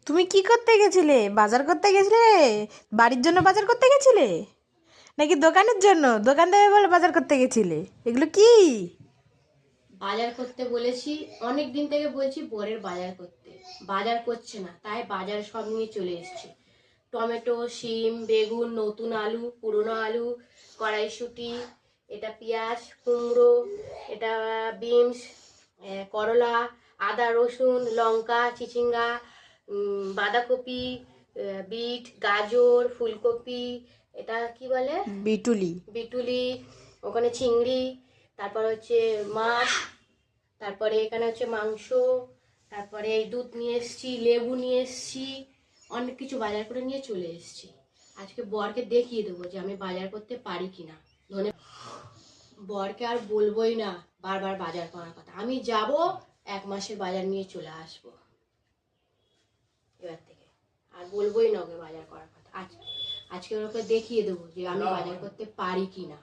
তুমি কি করতে গেছিলে? বাজার করতে গেছিলে? বাড়ির জন্য বাজার করতে গেছিলে নাকি দোকানের জন্য? দোকান থেকে বলে বাজার করতে গেছিলে? এগুলো কি? বাজার করতে বলেছি, অনেক দিন থেকে বলছি বরের বাজার করতে, বাজার করছে না, তাই বাজার সব নিয়ে চলে এসেছি। টমেটো, শিম, বেগুন, নতুন আলু, পুরনো আলু, কড়াইশুঁটি, এটা পেঁয়াজ, কুমড়ো, এটা বিনস, করলা, আদা, রসুন, লঙ্কা, চিচিঙ্গা, বাঁধাকপি, বিট, গাজর, ফুলকপি, এটা কি বলে, বিটুলি। বিটুলি, ওখানে চিংড়ি, তারপর হচ্ছে মাছ, তারপরে এখানে হচ্ছে মাংস, তারপরে এই দুধ নিয়ে এসেছি, লেবু নিয়ে এসেছি, অনেক কিছু বাজার করে নিয়ে চলে এসেছি। আজকে বরকে দেখিয়ে দেবো যে আমি বাজার করতে পারি কিনা। ধনে বরকে আর বলবোই না বারবার বাজার করার কথা, আমি যাব 1 মাসের বাজার নিয়ে চলে আসবো এবার থেকে, আর বলবোই না ওকে বাজার করার কথা। আজকে ওকে দেখিয়ে দেবো যে আমি বাজার করতে পারি কিনা।